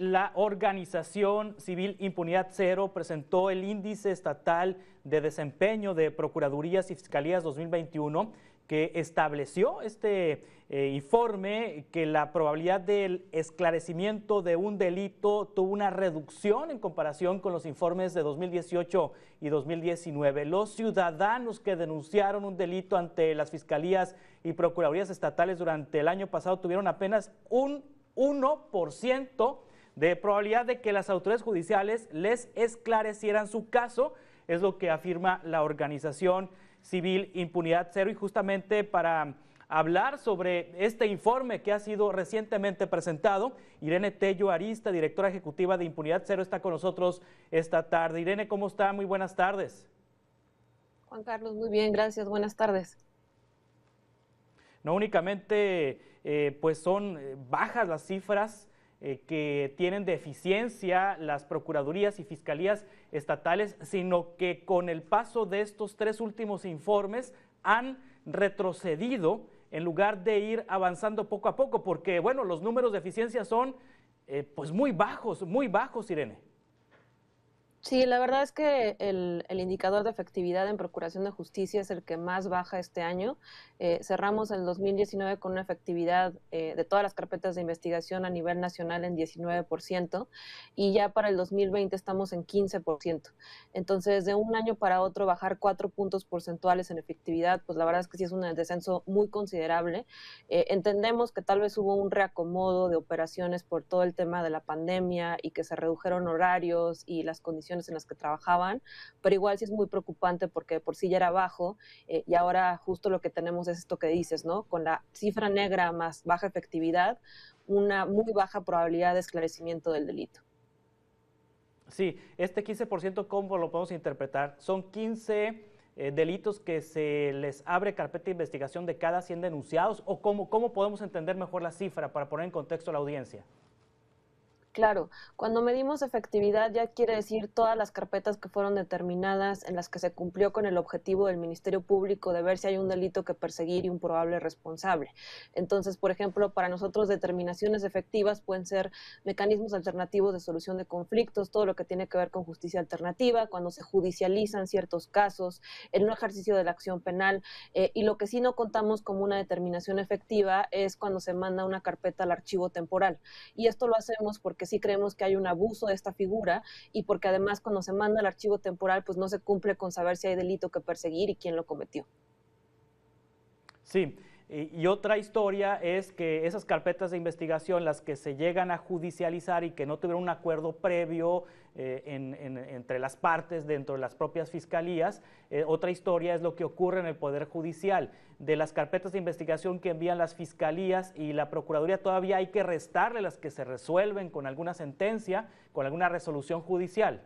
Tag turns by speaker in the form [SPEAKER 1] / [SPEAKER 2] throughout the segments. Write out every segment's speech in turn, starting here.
[SPEAKER 1] la organización civil Impunidad Cero presentó el Índice Estatal de Desempeño de Procuradurías y Fiscalías 2021, que estableció informe que la probabilidad del esclarecimiento de un delito tuvo una reducción en comparación con los informes de 2018 y 2019. Los ciudadanos que denunciaron un delito ante las fiscalías y procuradurías estatales durante el año pasado tuvieron apenas un 1% de probabilidad de que las autoridades judiciales les esclarecieran su caso, es lo que afirma la organización civil Impunidad Cero. Y justamente para hablar sobre este informe que ha sido recientemente presentado, Irene Tello Arista, directora ejecutiva de Impunidad Cero, está con nosotros esta tarde. Irene, ¿cómo está? Muy buenas tardes.
[SPEAKER 2] Juan Carlos, muy bien, gracias. Buenas tardes.
[SPEAKER 1] No únicamente pues son bajas las cifras que tienen de eficiencia las procuradurías y fiscalías estatales, sino que con el paso de estos 3 últimos informes han retrocedido en lugar de ir avanzando poco a poco, porque bueno, los números de eficiencia son pues muy bajos, Irene.
[SPEAKER 2] Sí, la verdad es que el indicador de efectividad en procuración de justicia es el que más baja este año. Cerramos el 2019 con una efectividad de todas las carpetas de investigación a nivel nacional en 19% y ya para el 2020 estamos en 15%. Entonces, de un año para otro bajar 4 puntos porcentuales en efectividad, pues la verdad es que sí es un descenso muy considerable. Entendemos que tal vez hubo un reacomodo de operaciones por todo el tema de la pandemia y que se redujeron horarios y las condiciones en las que trabajaban, pero igual sí es muy preocupante porque por sí ya era bajo y ahora justo lo que tenemos es esto que dices, ¿no? Con la cifra negra más baja efectividad, una muy baja probabilidad de esclarecimiento del delito.
[SPEAKER 1] Sí, este 15%, ¿cómo lo podemos interpretar? Son 15 delitos que se les abre carpeta de investigación de cada 100 denunciados, o cómo podemos entender mejor la cifra para poner en contexto a la audiencia.
[SPEAKER 2] Claro, cuando medimos efectividad ya quiere decir todas las carpetas que fueron determinadas en las que se cumplió con el objetivo del Ministerio Público de ver si hay un delito que perseguir y un probable responsable. Entonces, por ejemplo, para nosotros determinaciones efectivas pueden ser mecanismos alternativos de solución de conflictos, todo lo que tiene que ver con justicia alternativa, cuando se judicializan ciertos casos, en un ejercicio de la acción penal, y lo que sí no contamos como una determinación efectiva es cuando se manda una carpeta al archivo temporal. Y esto lo hacemos porque sí creemos que hay un abuso de esta figura y porque además cuando se manda el archivo temporal pues no se cumple con saber si hay delito que perseguir y quién lo cometió.
[SPEAKER 1] Sí, y otra historia es que esas carpetas de investigación, las que se llegan a judicializar y que no tuvieron un acuerdo previo entre las partes dentro de las propias fiscalías, otra historia es lo que ocurre en el Poder Judicial. De las carpetas de investigación que envían las fiscalías y la Procuraduría, todavía hay que restarle las que se resuelven con alguna sentencia, con alguna resolución judicial.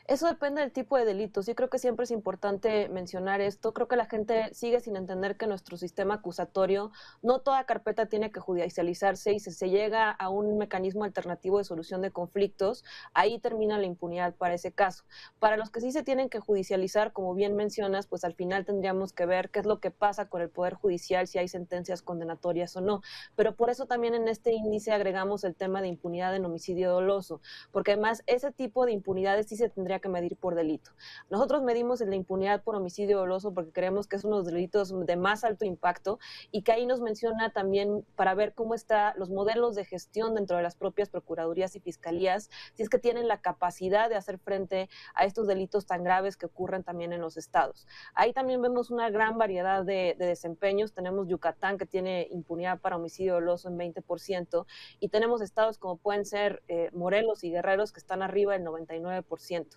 [SPEAKER 2] Eso depende del tipo de delitos. Yo creo que siempre es importante mencionar esto. Creo que la gente sigue sin entender que nuestro sistema acusatorio, no toda carpeta tiene que judicializarse y si se llega a un mecanismo alternativo de solución de conflictos, ahí termina la impunidad para ese caso. Para los que sí se tienen que judicializar, como bien mencionas, pues al final tendríamos que ver qué es lo que pasa con el Poder Judicial, si hay sentencias condenatorias o no. Pero por eso también en este índice agregamos el tema de impunidad en homicidio doloso, porque además ese tipo de impunidades sí se tendría que medir por delito. Nosotros medimos la impunidad por homicidio doloso porque creemos que es uno de los delitos de más alto impacto y que ahí nos menciona también para ver cómo están los modelos de gestión dentro de las propias procuradurías y fiscalías, si es que tienen la capacidad de hacer frente a estos delitos tan graves que ocurren también en los estados. Ahí también vemos una gran variedad de desempeños. Tenemos Yucatán, que tiene impunidad para homicidio doloso en 20%, y tenemos estados como pueden ser Morelos y Guerreros, que están arriba del 99%.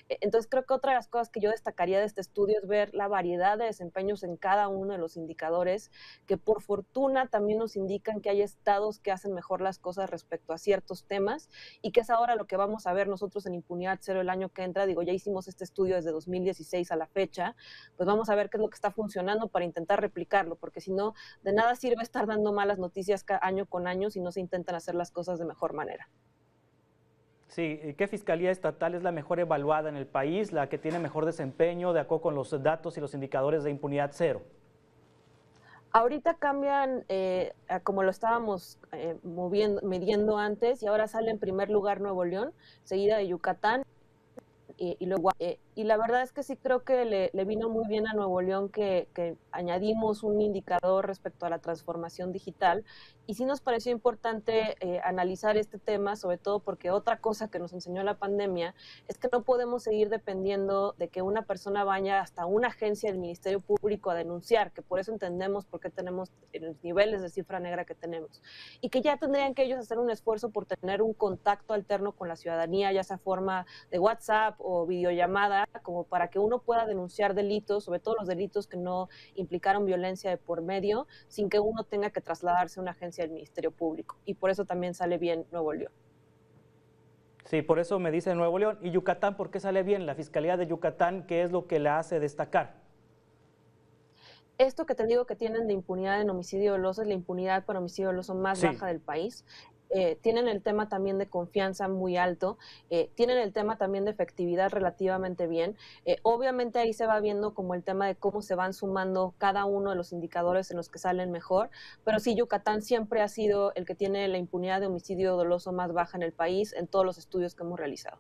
[SPEAKER 2] Entonces creo que otra de las cosas que yo destacaría de este estudio es ver la variedad de desempeños en cada uno de los indicadores, que por fortuna también nos indican que hay estados que hacen mejor las cosas respecto a ciertos temas, y que es ahora lo que vamos a ver nosotros en Impunidad Cero el año que entra. Digo, ya hicimos este estudio desde 2016 a la fecha, pues vamos a ver qué es lo que está funcionando para intentar replicarlo, porque si no, de nada sirve estar dando malas noticias año con año si no se intentan hacer las cosas de mejor manera.
[SPEAKER 1] Sí, ¿qué fiscalía estatal es la mejor evaluada en el país, la que tiene mejor desempeño de acuerdo con los datos y los indicadores de Impunidad Cero?
[SPEAKER 2] Ahorita cambian a como lo estábamos midiendo antes, y ahora sale en primer lugar Nuevo León, seguida de Yucatán y luego, y la verdad es que sí creo que le vino muy bien a Nuevo León que añadimos un indicador respecto a la transformación digital, y sí nos pareció importante analizar este tema, sobre todo porque otra cosa que nos enseñó la pandemia es que no podemos seguir dependiendo de que una persona vaya hasta una agencia del Ministerio Público a denunciar, que por eso entendemos por qué tenemos los niveles de cifra negra que tenemos, y que ya tendrían que ellos hacer un esfuerzo por tener un contacto alterno con la ciudadanía, ya sea forma de WhatsApp o videollamada, como para que uno pueda denunciar delitos, sobre todo los delitos que no implicaron violencia de por medio, sin que uno tenga que trasladarse a una agencia del Ministerio Público. Y por eso también sale bien Nuevo León.
[SPEAKER 1] Sí, por eso me dice Nuevo León. ¿Y Yucatán por qué sale bien? La Fiscalía de Yucatán, ¿qué es lo que la hace destacar?
[SPEAKER 2] Esto que te digo que tienen de impunidad en homicidio doloso es la impunidad por homicidio doloso más
[SPEAKER 1] Sí.
[SPEAKER 2] baja del país. Tienen el tema también de confianza muy alto, tienen el tema también de efectividad relativamente bien. Obviamente ahí se va viendo como el tema de cómo se van sumando cada uno de los indicadores en los que salen mejor, pero sí, Yucatán siempre ha sido el que tiene la impunidad de homicidio doloso más baja en el país en todos los estudios que hemos realizado.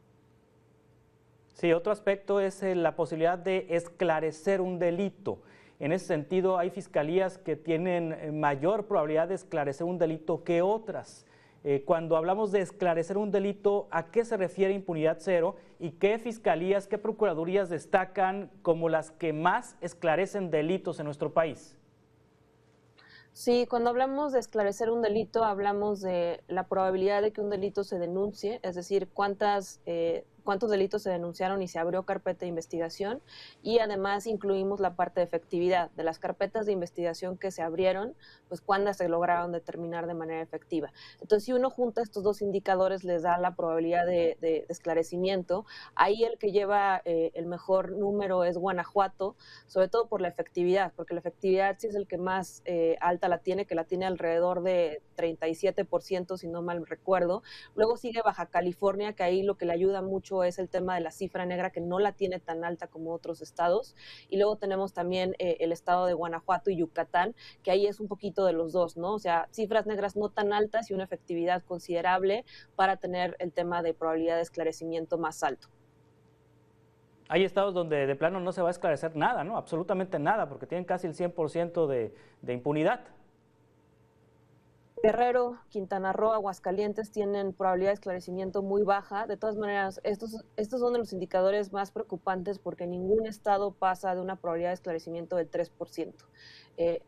[SPEAKER 1] Sí, otro aspecto es la posibilidad de esclarecer un delito. En ese sentido, hay fiscalías que tienen mayor probabilidad de esclarecer un delito que otras. Cuando hablamos de esclarecer un delito, ¿a qué se refiere impunidad cero? ¿Y qué fiscalías, qué procuradurías destacan como las que más esclarecen delitos en nuestro país?
[SPEAKER 2] Sí, cuando hablamos de esclarecer un delito, hablamos de la probabilidad de que un delito se denuncie, es decir, cuántos delitos se denunciaron y se abrió carpeta de investigación, y además incluimos la parte de efectividad de las carpetas de investigación que se abrieron, pues cuándo se lograron determinar de manera efectiva. Entonces, si uno junta estos dos indicadores, les da la probabilidad de esclarecimiento. Ahí el que lleva el mejor número es Guanajuato, sobre todo por la efectividad, porque la efectividad sí es el que más alta la tiene, que la tiene alrededor de 37%, si no mal recuerdo. Luego sigue Baja California, que ahí lo que le ayuda mucho es el tema de la cifra negra, que no la tiene tan alta como otros estados. Y luego tenemos también el estado de Guanajuato y Yucatán, que ahí es un poquito de los dos, ¿no? O sea, cifras negras no tan altas y una efectividad considerable para tener el tema de probabilidad de esclarecimiento más alto.
[SPEAKER 1] Hay estados donde de plano no se va a esclarecer nada, ¿no? Absolutamente nada, porque tienen casi el 100% de impunidad.
[SPEAKER 2] Guerrero, Quintana Roo, Aguascalientes tienen probabilidad de esclarecimiento muy baja. De todas maneras, estos son de los indicadores más preocupantes porque ningún estado pasa de una probabilidad de esclarecimiento del 3%.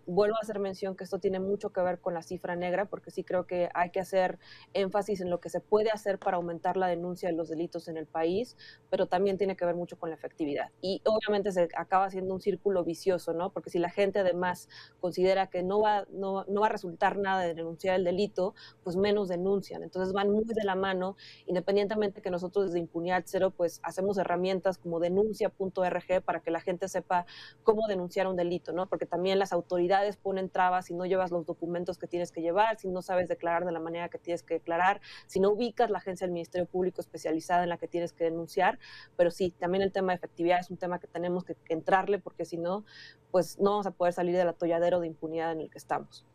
[SPEAKER 2] Vuelvo a hacer mención que esto tiene mucho que ver con la cifra negra, porque sí creo que hay que hacer énfasis en lo que se puede hacer para aumentar la denuncia de los delitos en el país, pero también tiene que ver mucho con la efectividad. Y obviamente se acaba siendo un círculo vicioso, ¿no? Porque si la gente además considera que no va a resultar nada de denunciar el delito, pues menos denuncian. Entonces van muy de la mano, independientemente que nosotros desde Impunidad Cero pues hacemos herramientas como denuncia.org para que la gente sepa cómo denunciar un delito, ¿no? Porque también las autoridades ponen trabas si no llevas los documentos que tienes que llevar, si no sabes declarar de la manera que tienes que declarar, si no ubicas la agencia del Ministerio Público especializada en la que tienes que denunciar. Pero sí, también el tema de efectividad es un tema que tenemos que entrarle, porque si no, pues no vamos a poder salir del atolladero de impunidad en el que estamos.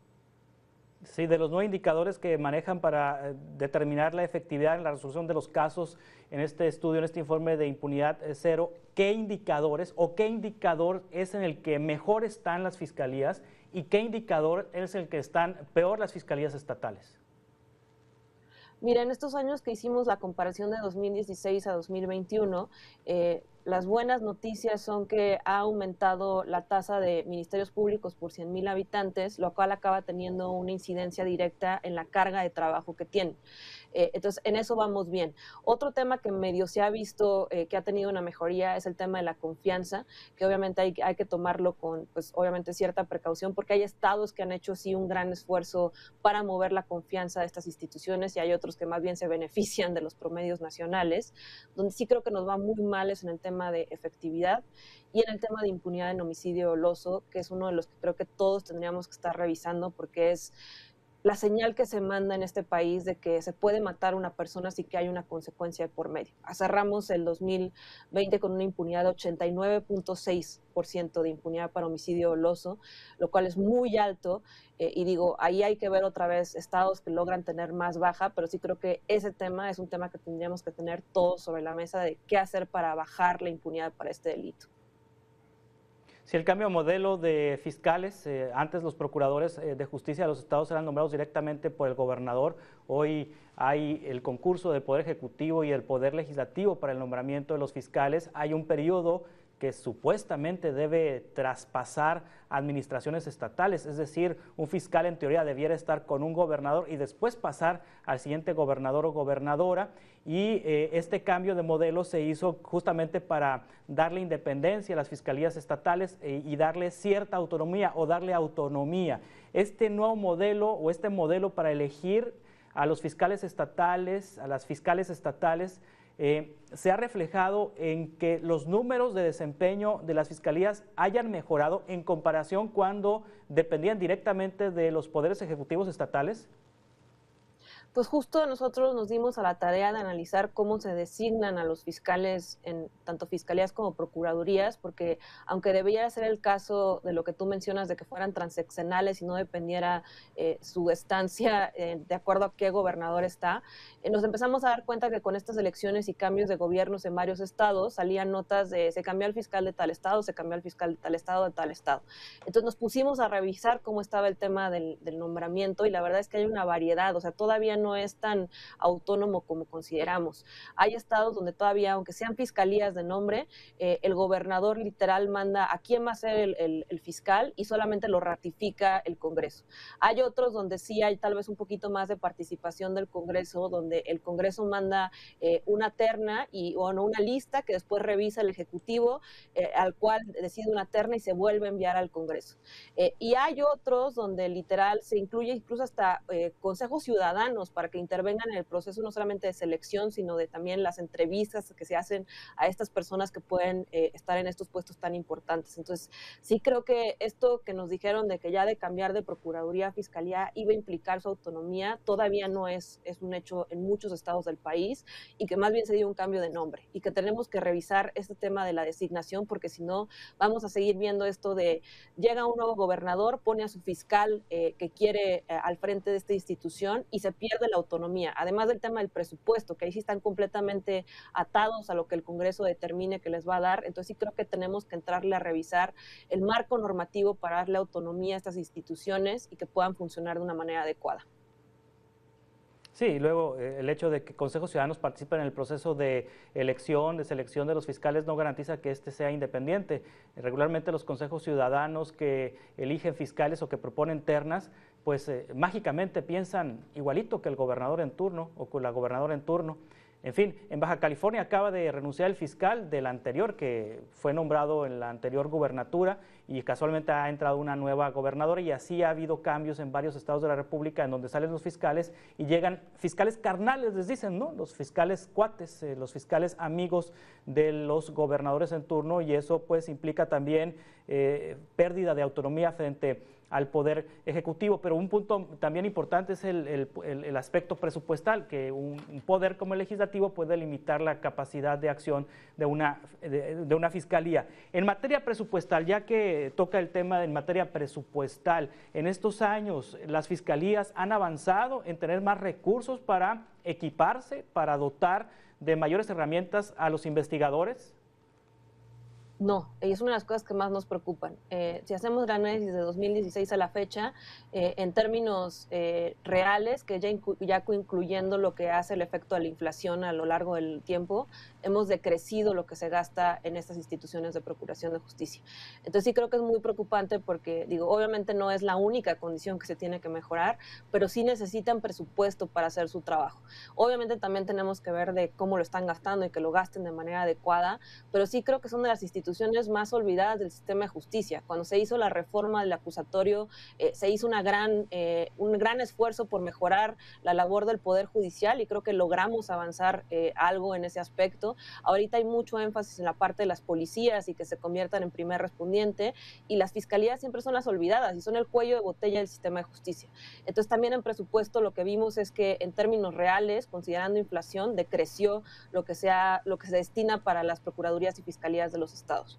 [SPEAKER 1] Sí, de los 9 indicadores que manejan para determinar la efectividad en la resolución de los casos en este estudio, en este informe de impunidad cero, ¿qué indicadores o qué indicador es en el que mejor están las fiscalías y qué indicador es el que están peor las fiscalías estatales?
[SPEAKER 2] Mira, en estos años que hicimos la comparación de 2016 a 2021, las buenas noticias son que ha aumentado la tasa de ministerios públicos por 100,000 habitantes, lo cual acaba teniendo una incidencia directa en la carga de trabajo que tienen. Entonces, en eso vamos bien. Otro tema que medio se ha visto que ha tenido una mejoría es el tema de la confianza, que obviamente hay que tomarlo con, pues, obviamente cierta precaución, porque hay estados que han hecho sí un gran esfuerzo para mover la confianza de estas instituciones, y hay otros que más bien se benefician de los promedios nacionales. Donde sí creo que nos va muy mal es en el tema de efectividad y en el tema de impunidad en homicidio doloso, que es uno de los que creo que todos tendríamos que estar revisando, porque es la señal que se manda en este país de que se puede matar a una persona sin que haya una consecuencia por medio. Cerramos el 2020 con una impunidad de 89.6% de impunidad para homicidio doloso, lo cual es muy alto. Y digo, ahí hay que ver otra vez estados que logran tener más baja, pero sí creo que ese tema es un tema que tendríamos que tener todos sobre la mesa de qué hacer para bajar la impunidad para este delito.
[SPEAKER 1] Si el cambio de modelo de fiscales, antes los procuradores de justicia de los estados eran nombrados directamente por el gobernador, hoy hay el concurso del Poder Ejecutivo y el Poder Legislativo para el nombramiento de los fiscales, hay un periodo que supuestamente debe traspasar administraciones estatales, es decir, un fiscal en teoría debiera estar con un gobernador y después pasar al siguiente gobernador o gobernadora, y este cambio de modelo se hizo justamente para darle independencia a las fiscalías estatales y darle cierta autonomía o darle autonomía. Este nuevo modelo o este modelo para elegir a los fiscales estatales, a las fiscales estatales, se ha reflejado en que los números de desempeño de las fiscalías hayan mejorado en comparación cuando dependían directamente de los poderes ejecutivos estatales.
[SPEAKER 2] Pues justo nosotros nos dimos a la tarea de analizar cómo se designan a los fiscales en tanto fiscalías como procuradurías, porque aunque debiera ser el caso de lo que tú mencionas de que fueran transeccionales y no dependiera su estancia de acuerdo a qué gobernador está, nos empezamos a dar cuenta que con estas elecciones y cambios de gobiernos en varios estados salían notas de se cambió el fiscal de tal estado, se cambió el fiscal de tal estado, de tal estado. Entonces nos pusimos a revisar cómo estaba el tema del nombramiento y la verdad es que hay una variedad, o sea, todavía no es tan autónomo como consideramos. Hay estados donde todavía, aunque sean fiscalías de nombre, el gobernador literal manda a quién va a ser el fiscal y solamente lo ratifica el Congreso. Hay otros donde sí hay tal vez un poquito más de participación del Congreso, donde el Congreso manda una terna o no, una lista que después revisa el Ejecutivo, al cual decide una terna y se vuelve a enviar al Congreso. Y hay otros donde literal se incluye incluso hasta consejos ciudadanos para que intervengan en el proceso no solamente de selección, sino de también las entrevistas que se hacen a estas personas que pueden estar en estos puestos tan importantes. Entonces, sí creo que esto que nos dijeron de que ya de cambiar de Procuraduría a Fiscalía iba a implicar su autonomía, todavía no es un hecho en muchos estados del país y que más bien se dio un cambio de nombre y que tenemos que revisar este tema de la designación porque si no vamos a seguir viendo esto de llega un nuevo gobernador, pone a su fiscal que quiere al frente de esta institución y se pierde la autonomía, además del tema del presupuesto, que ahí sí están completamente atados a lo que el Congreso determine que les va a dar. Entonces sí creo que tenemos que entrarle a revisar el marco normativo para darle autonomía a estas instituciones y que puedan funcionar de una manera adecuada.
[SPEAKER 1] Sí, y luego el hecho de que consejos ciudadanos participen en el proceso de elección, de selección de los fiscales no garantiza que éste sea independiente. Regularmente los consejos ciudadanos que eligen fiscales o que proponen ternas, pues mágicamente piensan igualito que el gobernador en turno o con la gobernadora en turno. En fin, en Baja California acaba de renunciar el fiscal del anterior, que fue nombrado en la anterior gubernatura, y casualmente ha entrado una nueva gobernadora, y así ha habido cambios en varios estados de la República en donde salen los fiscales y llegan fiscales carnales, les dicen, ¿no? Los fiscales cuates, los fiscales amigos de los gobernadores en turno, y eso pues implica también pérdida de autonomía frente al Poder Ejecutivo. Pero un punto también importante es el aspecto presupuestal, que un poder como el legislativo puede limitar la capacidad de acción de una fiscalía. En materia presupuestal, ya que toca el tema en materia presupuestal, en estos años las fiscalías han avanzado en tener más recursos para equiparse, para dotar de mayores herramientas a los investigadores.
[SPEAKER 2] No, es una de las cosas que más nos preocupan. Si hacemos el análisis de 2016 a la fecha, en términos reales, que ya incluyendo lo que hace el efecto de la inflación a lo largo del tiempo, hemos decrecido lo que se gasta en estas instituciones de procuración de justicia. Entonces sí creo que es muy preocupante porque, digo, obviamente no es la única condición que se tiene que mejorar, pero sí necesitan presupuesto para hacer su trabajo. Obviamente también tenemos que ver de cómo lo están gastando y que lo gasten de manera adecuada, pero sí creo que son de las instituciones instituciones más olvidadas del sistema de justicia. Cuando se hizo la reforma del acusatorio, se hizo un gran esfuerzo por mejorar la labor del Poder Judicial y creo que logramos avanzar algo en ese aspecto. Ahorita hay mucho énfasis en la parte de las policías y que se conviertan en primer respondiente, y las fiscalías siempre son las olvidadas y son el cuello de botella del sistema de justicia. Entonces también en presupuesto lo que vimos es que en términos reales, considerando inflación, decreció lo que se destina para las procuradurías y fiscalías de los estados.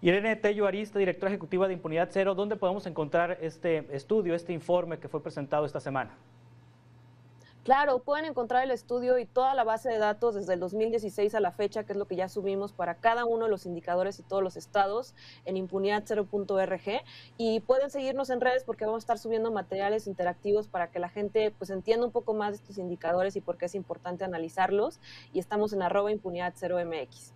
[SPEAKER 1] Irene Tello Arista, directora ejecutiva de Impunidad Cero, ¿dónde podemos encontrar este estudio, este informe que fue presentado esta semana?
[SPEAKER 2] Claro, pueden encontrar el estudio y toda la base de datos desde el 2016 a la fecha, que es lo que ya subimos para cada uno de los indicadores y todos los estados en impunidad0.org, y pueden seguirnos en redes porque vamos a estar subiendo materiales interactivos para que la gente pues entienda un poco más de estos indicadores y por qué es importante analizarlos, y estamos en @impunidad0mx.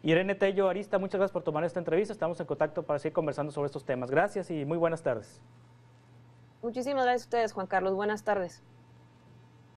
[SPEAKER 1] Irene Tello Arista, muchas gracias por tomar esta entrevista. Estamos en contacto para seguir conversando sobre estos temas. Gracias y muy buenas tardes.
[SPEAKER 2] Muchísimas gracias a ustedes, Juan Carlos. Buenas tardes.